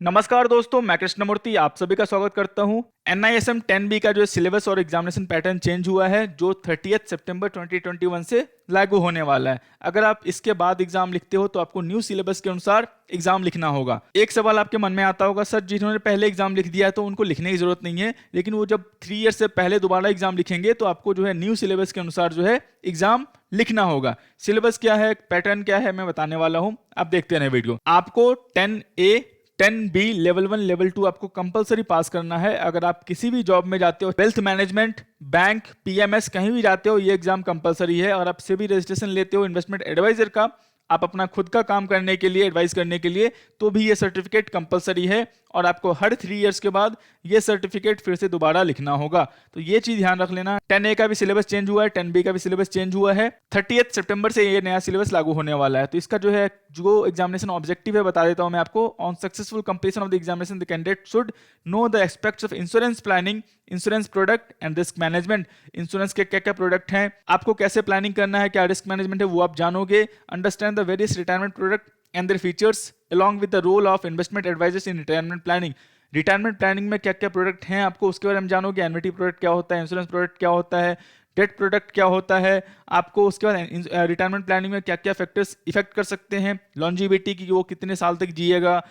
नमस्कार दोस्तों, मैं कृष्णमूर्ति आप सभी का स्वागत करता हूं। NISM 10B का जो सिलेबस और एग्जामिनेशन पैटर्न चेंज हुआ है जो 30 सितंबर 2021 से लागू होने वाला है। अगर आप इसके बाद एग्जाम लिखते हो तो आपको न्यू सिलेबस के अनुसार एग्जाम लिखना होगा। एक सवाल आपके मन में आता होगा, सर जिन्होंने पहले एग्जाम लिख दिया है तो उनको लिखने की जरूरत नहीं है, लेकिन वो जब 3 ईयर से पहले दोबारा एग्जाम लिखेंगे तो आपको जो है न्यू सिलेबस के अनुसार जो है एग्जाम लिखना होगा। सिलेबस क्या है, पैटर्न क्या है, मैं बताने वाला हूं। आप देखते रहें वीडियो। आपको 10A 10B लेवल 1 लेवल 2 आपको कंपलसरी पास करना है। अगर आप किसी भी जॉब में जाते हो, वेल्थ मैनेजमेंट, बैंक, PMS कहीं भी जाते हो, ये एग्जाम कंपलसरी है। और आप सेबी रजिस्ट्रेशन लेते हो इन्वेस्टमेंट एडवाइजर का, आप अपना खुद का काम करने के लिए, एडवाइस करने के लिए, तो भी ये सर्टिफिकेट कंपलसरी है। और आपको हर 3 इयर्स के बाद ये सर्टिफिकेट फिर से दोबारा लिखना होगा। तो ये चीज ध्यान रख लेना। 10A का भी सिलेबस चेंज हुआ है, 10B का भी सिलेबस चेंज हुआ है। 30 सितंबर से ये नया सिलेबस लागू होने वाला है। तो इसका जो है जो एग्जामिनेशन ऑब्जेक्टिव है बता देता हूं मैं आपको। On successful completion of the examination the candidate should know the aspects of insurance planning, insurance product and risk management. Insurance के क्या क्या प्रोडक्ट हैं, आपको कैसे प्लानिंग करना है, क्या रिस्क मैनेजमेंट है वो आप जानोगे। Understand the various retirement product and their features along with the role of investment advisors in retirement planning। Retirement planning में क्या क्या प्रोडक्ट हैं आपको उसके बारे में जानोगे। एन्युटी प्रोडक्ट क्या होता है, इंश्योरेंस प्रोडक्ट क्या होता है, डेट प्रोडक्ट क्या होता है। आपको उसके बाद रिटायरमेंट प्लानिंग में क्या क्या फैक्टर्स इफेक्ट कर सकते हैं, लॉन्जिविटी की, वो कितने साल तक जिएगा,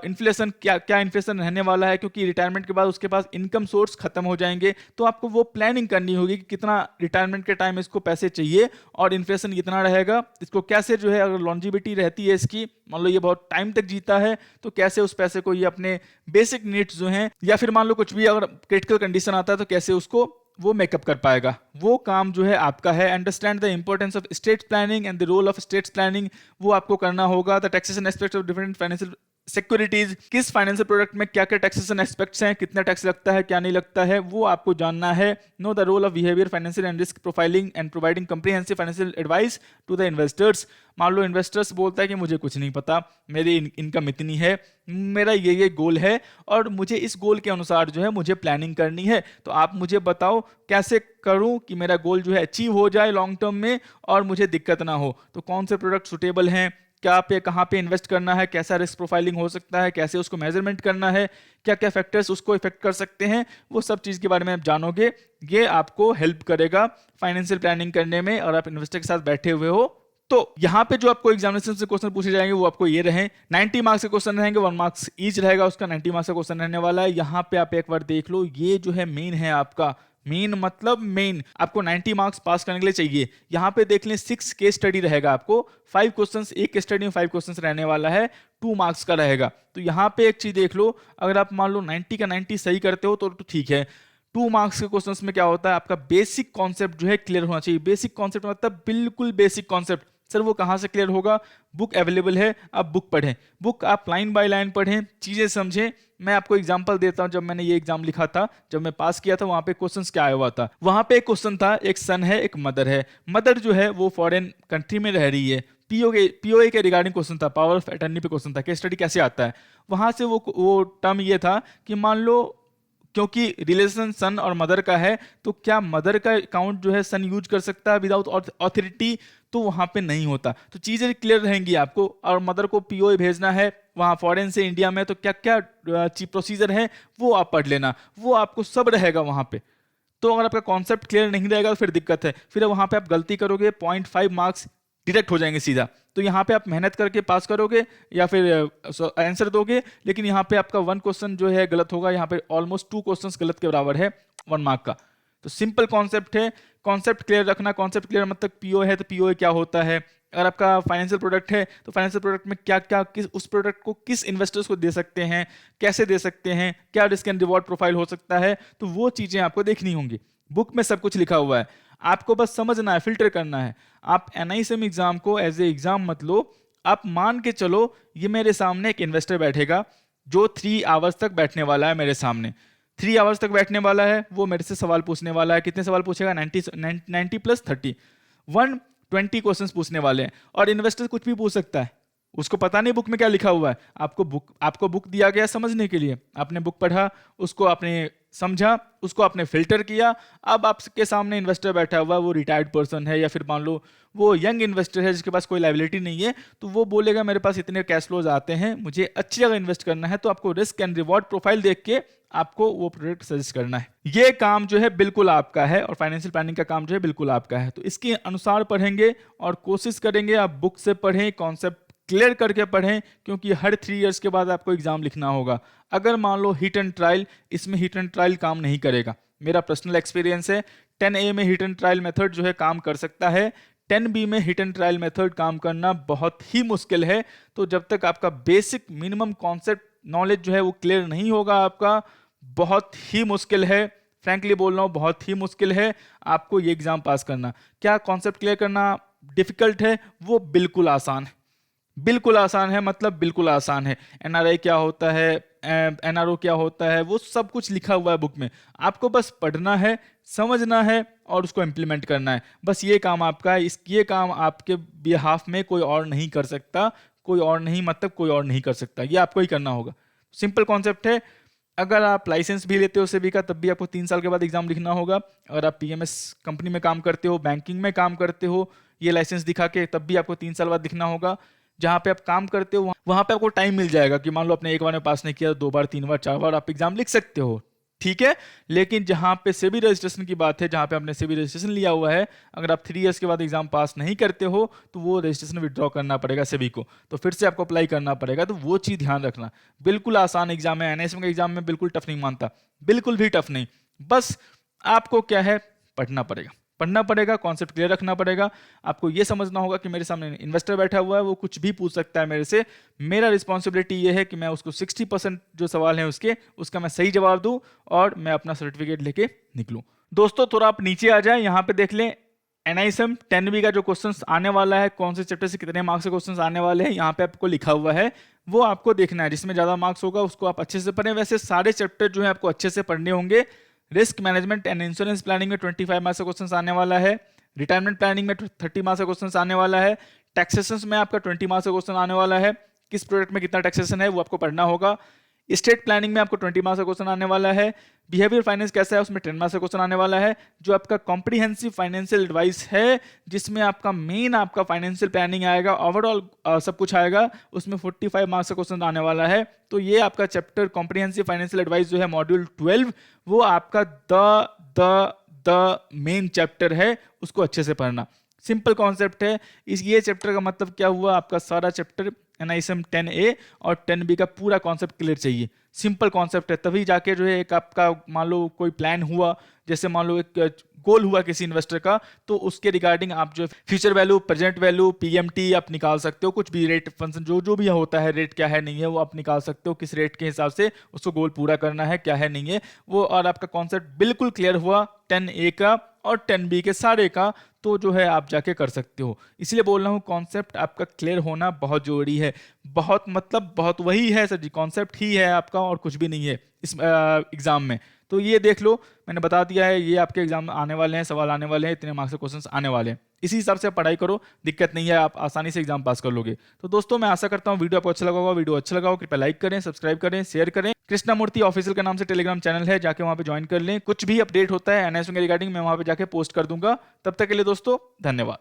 इन्फ्लेशन क्या क्या इन्फ्लेशन रहने वाला है, क्योंकि रिटायरमेंट के बाद उसके पास इनकम सोर्स खत्म हो जाएंगे। तो आपको वो प्लानिंग करनी होगी कि कितना रिटायरमेंट के टाइम इसको पैसे चाहिए और इन्फ्लेशन कितना रहेगा, इसको कैसे जो है, अगर लॉन्जिविटी रहती है इसकी, मान लो ये बहुत टाइम तक जीता है, तो कैसे उस पैसे को ये अपने बेसिक नीड्स जो हैं, या फिर मान लो कुछ भी अगर क्रिटिकल कंडीशन आता है तो कैसे उसको वो मेकअप कर पाएगा। वो काम जो है आपका है। Understand the importance of state planning and the role of states planning, वो आपको करना होगा। The taxation aspects of different financial securities, किस फाइनेंशियल प्रोडक्ट में क्या क्या टैक्सेशन एस्पेक्ट्स हैं, कितना टैक्स लगता है, क्या नहीं लगता है, वो आपको जानना है। Know the role of behaviour financial and risk profiling and providing comprehensive financial advice to the investors. मान लो इन्वेस्टर्स बोलता है कि मुझे कुछ नहीं पता, मेरी इनकम इतनी है, मेरा ये गोल है और मुझे इस गोल के अनुसार जो है मुझे प्लानिंग करनी है, तो आप मुझे बताओ कैसे करूं कि मेरा गोल जो है अचीव हो जाए लॉन्ग टर्म में और मुझे दिक्कत ना हो। तो कौन से प्रोडक्ट सुटेबल हैं, क्या पे कहाँ पे इन्वेस्ट करना है, कैसा रिस्क प्रोफाइलिंग हो सकता है, कैसे उसको मेजरमेंट करना है, क्या क्या फैक्टर्स उसको इफेक्ट कर सकते हैं, वो सब चीज़ के बारे में आप जानोगे। ये आपको हेल्प करेगा फाइनेंशियल प्लानिंग करने में। और आप इन्वेस्टर के साथ बैठे हुए हो तो यहाँ पे जो आपको एग्जामिनेशन से क्वेश्चन पूछे जाएंगे वो आपको ये रहे। 90 मार्क्स के क्वेश्चन रहेंगे, 1 मार्क्स ईच रहेगा उसका, 90 मार्क्स का क्वेश्चन रहने वाला है। यहाँ पे आप एक बार देख लो, ये जो है मेन है आपका, मेन मतलब मेन, आपको 90 मार्क्स पास करने के लिए चाहिए। यहाँ पे देख लें 6 केस स्टडी रहेगा आपको, 5 क्वेश्चंस, एक केस स्टडी में 5 क्वेश्चंस रहने वाला है, 2 मार्क्स का रहेगा। तो यहाँ पे एक चीज देख लो, अगर आप मान लो 90 का 90 सही करते हो तो ठीक है। 2 मार्क्स के क्वेश्चंस में क्या होता है, आपका बेसिक कॉन्सेप्ट जो है क्लियर होना चाहिए। बेसिक कॉन्सेप्ट मतलब बिल्कुल बेसिक कॉन्सेप्ट। सर वो कहाँ से क्लियर होगा, बुक अवेलेबल है, आप बुक पढ़ें, बुक आप लाइन बाय लाइन पढ़ें, चीज़ें समझें। मैं आपको एग्जांपल देता हूं, जब मैंने ये एग्जाम लिखा था, जब मैं पास किया था, वहां पे क्वेश्चंस क्या आया हुआ था। वहां पे एक क्वेश्चन था, एक सन है एक मदर है। मदर जो है वो फॉरेन कंट्री में रह रही है। पीओए के रिगार्डिंग क्वेश्चन था, पावर ऑफ अटर्नी पे क्वेश्चन था, केस स्टडी कैसे आता है। वहां से वो टर्म ये था कि मान लो क्योंकि रिलेशन सन और मदर का है, तो क्या मदर का अकाउंट जो है सन यूज कर सकता है विदाउट ऑथोरिटी, तो वहां पे नहीं होता। तो चीजें क्लियर रहेंगी आपको। और मदर को पीओए भेजना है वहां फॉरेन से इंडिया में, तो क्या क्या प्रोसीजर है वो आप पढ़ लेना, वो आपको सब रहेगा वहां पे। तो अगर आपका कॉन्सेप्ट क्लियर नहीं रहेगा तो फिर दिक्कत है, फिर वहां पे आप गलती करोगे 0.5 मार्क्स डिडक्ट हो जाएंगे सीधा। तो यहाँ पे आप मेहनत करके पास करोगे या फिर आंसर दोगे, लेकिन यहाँ पे आपका 1 क्वेश्चन जो है गलत होगा, यहाँ पे ऑलमोस्ट 2 क्वेश्चंस गलत के बराबर है 1 मार्क का। तो सिंपल कॉन्सेप्ट है, कॉन्सेप्ट क्लियर रखना। कॉन्सेप्ट क्लियर मतलब पीओ है तो पीओ क्या होता है, अगर आपका फाइनेंशियल प्रोडक्ट है तो फाइनेंशियल प्रोडक्ट में क्या क्या, किस उस प्रोडक्ट को किस इन्वेस्टर्स को दे सकते हैं, कैसे दे सकते हैं, क्या रिस्क एंड रिवॉर्ड प्रोफाइल हो सकता है, तो वो चीजें आपको देखनी होंगी। बुक में सब कुछ लिखा हुआ है, आपको बस समझना है, फिल्टर करना है। आप NISM एग्जाम को एज ए एग्जाम मत लो। आप मान के चलो ये मेरे सामने एक इन्वेस्टर बैठेगा जो 3 आवर्स तक बैठने वाला है मेरे सामने, 3 आवर्स तक बैठने वाला है। वो मेरे से सवाल पूछने वाला है। कितने सवाल पूछेगा, 90 प्लस 30, 120 क्वेश्चंस पूछने वाले हैं। और इन्वेस्टर कुछ भी पूछ सकता है, उसको पता नहीं बुक में क्या लिखा हुआ है। आपको बुक दिया गया समझने के लिए, आपने बुक पढ़ा, उसको आपने समझा, उसको आपने फिल्टर किया। अब आपके सामने इन्वेस्टर बैठा हुआ है, वो रिटायर्ड पर्सन है या फिर मान लो वो यंग इन्वेस्टर है जिसके पास कोई लायबिलिटी नहीं है, तो वो बोलेगा मेरे पास इतने कैश फ्लोज आते हैं, मुझे अच्छी जगह इन्वेस्ट करना है, तो आपको रिस्क एंड रिवॉर्ड प्रोफाइल देख के आपको वो प्रोडक्ट सजेस्ट करना है। ये काम जो है बिल्कुल आपका है और फाइनेंशियल प्लानिंग का काम जो है बिल्कुल आपका है। तो इसके अनुसार पढ़ेंगे और कोशिश करेंगे आप बुक से पढ़ें, कॉन्सेप्ट क्लियर करके पढ़ें, क्योंकि हर 3 इयर्स के बाद आपको एग्जाम लिखना होगा। अगर मान लो हिट एंड ट्रायल, इसमें हिट एंड ट्रायल काम नहीं करेगा। मेरा पर्सनल एक्सपीरियंस है, 10A में हिट एंड ट्रायल मेथड जो है काम कर सकता है, 10B में हिट एंड ट्रायल मेथड काम करना बहुत ही मुश्किल है। तो जब तक आपका बेसिक मिनिमम कॉन्सेप्ट नॉलेज जो है वो क्लियर नहीं होगा, आपका बहुत ही मुश्किल है, फ्रैंकली बोल रहा हूँ, बहुत ही मुश्किल है आपको ये एग्जाम पास करना। क्या कॉन्सेप्ट क्लियर करना डिफिकल्ट है? वो बिल्कुल आसान है, बिल्कुल आसान है, मतलब बिल्कुल आसान है। एनआरआई क्या होता है, एनआरओ क्या होता है, वो सब कुछ लिखा हुआ है बुक में। आपको बस पढ़ना है, समझना है और उसको इम्प्लीमेंट करना है, बस ये काम आपका है। ये काम आपके बिहाफ में कोई और नहीं कर सकता, कोई और नहीं, मतलब कोई और नहीं कर सकता, ये आपको ही करना होगा। सिंपल कॉन्सेप्ट है। अगर आप लाइसेंस भी लेते हो सेबी का, तब भी आपको 3 साल के बाद एग्जाम लिखना होगा। अगर आप पीएमएस कंपनी में काम करते हो, बैंकिंग में काम करते हो, ये लाइसेंस दिखा के, तब भी आपको 3 साल बाद लिखना होगा। जहाँ पे आप काम करते हो वहाँ पे आपको टाइम मिल जाएगा कि मान लो आपने एक बार में पास नहीं किया, 2 बार 3 बार 4 बार आप एग्जाम लिख सकते हो, ठीक है। लेकिन जहाँ पे सेबी रजिस्ट्रेशन की बात है, जहाँ पे आपने सेबी रजिस्ट्रेशन लिया हुआ है, अगर आप 3 इयर्स के बाद एग्जाम पास नहीं करते हो तो वो रजिस्ट्रेशन विड्रॉ करना पड़ेगा सेबी को, तो फिर से आपको अप्लाई करना पड़ेगा। तो वो चीज़ ध्यान रखना। बिल्कुल आसान एग्जाम है, एनआईएसएम का एग्जाम में बिल्कुल टफ नहीं मानता, बिल्कुल भी टफ नहीं। बस आपको क्या है, पढ़ना पड़ेगा, कॉन्सेप्ट क्लियर रखना पड़ेगा। आपको ये समझना होगा कि मेरे सामने इन्वेस्टर बैठा हुआ है, वो कुछ भी पूछ सकता है मेरे से। मेरा रिस्पॉन्सिबिलिटी ये है कि मैं उसको 60% जो सवाल है उसका मैं सही जवाब दूं और मैं अपना सर्टिफिकेट लेके निकलूं। दोस्तों थोड़ा आप नीचे आ जाएं, यहाँ पे देख लें एनआईएसएम 10B का जो क्वेश्चन आने वाला है, कौन से चैप्टर से कितने मार्क्स के क्वेश्चन आने वाले हैं, यहाँ पे आपको लिखा हुआ है, वो आपको देखना है। जिसमें ज्यादा मार्क्स होगा उसको आप अच्छे से पढ़ें। वैसे सारे चैप्टर जो है आपको अच्छे से पढ़ने होंगे। Risk management and insurance planning में 25 मार्क्स का क्वेश्चन आने वाला है। रिटायरमेंट प्लानिंग में 30 मार्क्स का क्वेश्चन आने वाला है। टैक्सेशन में आपका 20 मार्क्स का क्वेश्चन आने वाला है। किस प्रोडक्ट में कितना टैक्सेशन है वो आपको पढ़ना होगा। स्टेट प्लानिंग में आपको 20 मार्क्स का क्वेश्चन आने वाला है। बिहेवियर फाइनेंस कैसा है उसमें 10 मार्क्स का क्वेश्चन आने वाला है। जो आपका कॉम्प्रिहेंसिव फाइनेंशियल एडवाइस है, जिसमें आपका मेन आपका फाइनेंशियल प्लानिंग आएगा, ओवरऑल सब कुछ आएगा, उसमें 45 मार्क्स का क्वेश्चन आने वाला है। तो ये आपका चैप्टर कॉम्प्रिहेंसिव फाइनेंशियल एडवाइस जो है मॉड्यूल 12, वो आपका द मेन चैप्टर है, उसको अच्छे से पढ़ना। सिंपल कॉन्सेप्ट है। ये चैप्टर का मतलब क्या हुआ, आपका सारा चैप्टर एनआईएसएम 10A और 10B का पूरा कॉन्सेप्ट क्लियर चाहिए। सिंपल कॉन्सेप्ट है, तभी जाके जो है एक आपका मान लो कोई प्लान हुआ, जैसे मान लो एक गोल हुआ किसी इन्वेस्टर का, तो उसके रिगार्डिंग आप जो future value, present value, PMT आप निकाल सकते हो। कुछ भी रेट फंक्शन जो भी होता है, रेट क्या है नहीं है वो आप निकाल सकते हो, किस रेट के हिसाब से उसको गोल पूरा करना है, क्या है नहीं है वो। और आपका कॉन्सेप्ट बिल्कुल क्लियर हुआ 10A का और 10B के सारे का, तो जो है आप जाके कर सकते हो। इसलिए बोल रहा हूँ कॉन्सेप्ट आपका क्लियर होना बहुत जरूरी है। बहुत मतलब बहुत वही है सर जी, कॉन्सेप्ट ही है आपका और कुछ भी नहीं है इस एग्जाम में। तो ये देख लो, मैंने बता दिया है, ये आपके एग्जाम आने वाले हैं, सवाल आने वाले हैं, इतने मार्क्स के क्वेश्चंस आने वाले हैं। इसी हिसाब से आप पढ़ाई करो, दिक्कत नहीं है, आप आसानी से एग्जाम पास कर लोगे। तो दोस्तों मैं आशा करता हूँ वीडियो आपको अच्छा लगा होगा। वीडियो अच्छा लगा हो कृपया लाइक करें, सब्सक्राइब करें, शेयर करें। कृष्णा मूर्ति ऑफिशियल के नाम से टेलीग्राम चैनल है, जाके वहां पे ज्वाइन कर लें। कुछ भी अपडेट होता है एनआईएसएम के रिगार्डिंग मैं वहां पे जाके पोस्ट कर दूंगा। तब तक के लिए दोस्तों धन्यवाद।